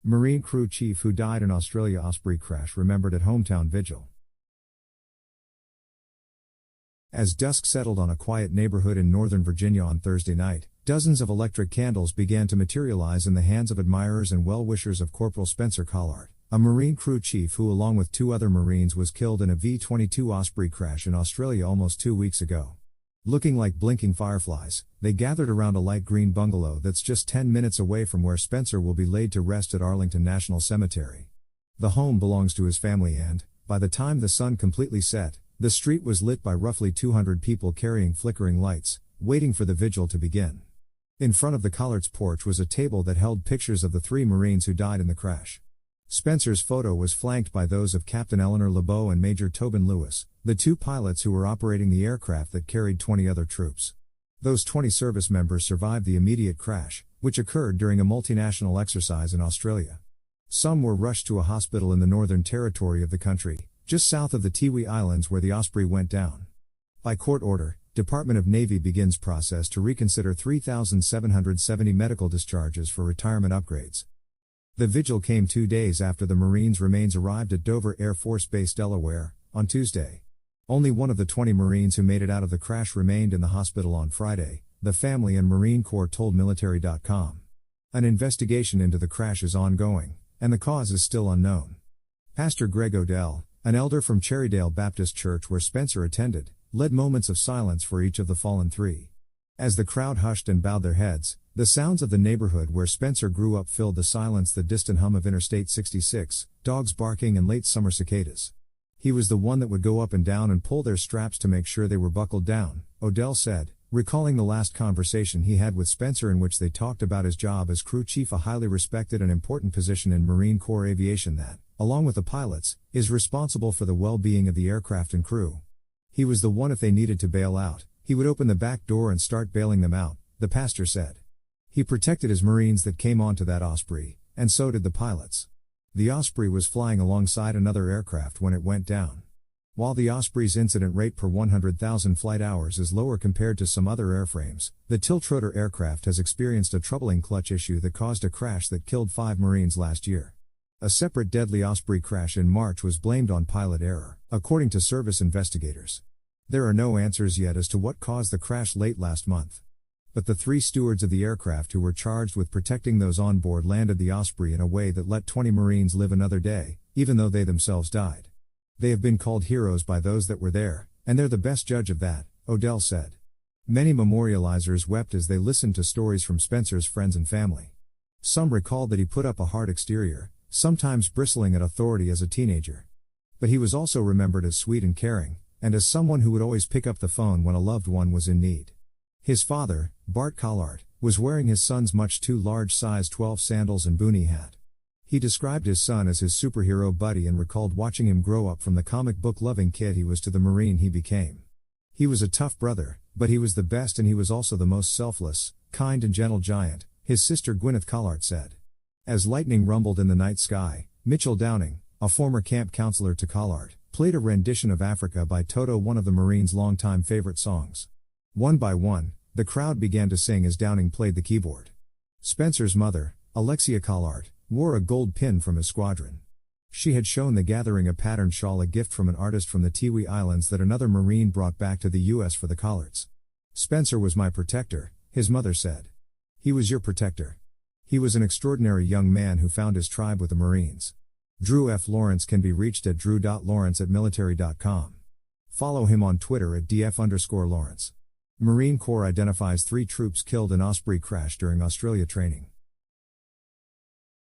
Marine crew chief who died in Australia Osprey crash remembered at hometown Vigil. As dusk settled on a quiet neighborhood in Northern Virginia on Thursday night, dozens of electric candles began to materialize in the hands of admirers and well-wishers of Corporal Spencer Collart, a Marine crew chief who along with 2 other Marines was killed in a V-22 Osprey crash in Australia almost 2 weeks ago. Looking like blinking fireflies, they gathered around a light green bungalow that's just 10 minutes away from where Spencer will be laid to rest at Arlington National Cemetery. The home belongs to his family and, by the time the sun completely set, the street was lit by roughly 200 people carrying flickering lights, waiting for the vigil to begin. In front of the Collart's porch was a table that held pictures of the 3 Marines who died in the crash. Spencer's photo was flanked by those of Captain Eleanor LeBeau and Major Tobin Lewis, the 2 pilots who were operating the aircraft that carried 20 other troops. Those 20 service members survived the immediate crash, which occurred during a multinational exercise in Australia. Some were rushed to a hospital in the Northern Territory of the country, just south of the Tiwi Islands where the Osprey went down. By court order, Department of Navy begins process to reconsider 3,770 medical discharges for retirement upgrades. The vigil came 2 days after the Marines' remains arrived at Dover Air Force Base, Delaware, on Tuesday. Only one of the 20 Marines who made it out of the crash remained in the hospital on Friday, the family and Marine Corps told military.com. An investigation into the crash is ongoing, and the cause is still unknown. Pastor Greg Odell, an elder from Cherrydale Baptist Church where Spencer attended, led moments of silence for each of the fallen 3. As the crowd hushed and bowed their heads, the sounds of the neighborhood where Spencer grew up filled the silence, the distant hum of Interstate 66, dogs barking and late summer cicadas. He was the one that would go up and down and pull their straps to make sure they were buckled down, Odell said, recalling the last conversation he had with Spencer in which they talked about his job as crew chief, a highly respected and important position in Marine Corps aviation that, along with the pilots, is responsible for the well-being of the aircraft and crew. He was the one if they needed to bail out, he would open the back door and start bailing them out, the pastor said. He protected his Marines that came onto that Osprey, and so did the pilots. The Osprey was flying alongside another aircraft when it went down. While the Osprey's incident rate per 100,000 flight hours is lower compared to some other airframes, the tiltrotor aircraft has experienced a troubling clutch issue that caused a crash that killed 5 Marines last year. A separate deadly Osprey crash in March was blamed on pilot error, according to service investigators. There are no answers yet as to what caused the crash late last month. But the 3 stewards of the aircraft who were charged with protecting those on board landed the Osprey in a way that let 20 Marines live another day, even though they themselves died. They have been called heroes by those that were there, and they're the best judge of that, Odell said. Many memorializers wept as they listened to stories from Spencer's friends and family. Some recalled that he put up a hard exterior, sometimes bristling at authority as a teenager. But he was also remembered as sweet and caring, and as someone who would always pick up the phone when a loved one was in need. His father, Bart Collart, was wearing his son's much too large size 12 sandals and boonie hat. He described his son as his superhero buddy and recalled watching him grow up from the comic book loving kid he was to the Marine he became. He was a tough brother, but he was the best, and he was also the most selfless, kind and gentle giant, his sister Gwyneth Collart said. As lightning rumbled in the night sky, Mitchell Downing, a former camp counselor to Collart, played a rendition of Africa by Toto, one of the Marines' longtime favorite songs. One by one, the crowd began to sing as Downing played the keyboard. Spencer's mother, Alexia Collart, wore a gold pin from his squadron. She had shown the gathering a patterned shawl, a gift from an artist from the Tiwi Islands that another Marine brought back to the U.S. for the Collarts. Spencer was my protector, his mother said. He was your protector. He was an extraordinary young man who found his tribe with the Marines. Drew F. Lawrence can be reached at drew.lawrence@military.com. Follow him on Twitter at df_Lawrence. Marine Corps identifies 3 troops killed in Osprey crash during Australia training.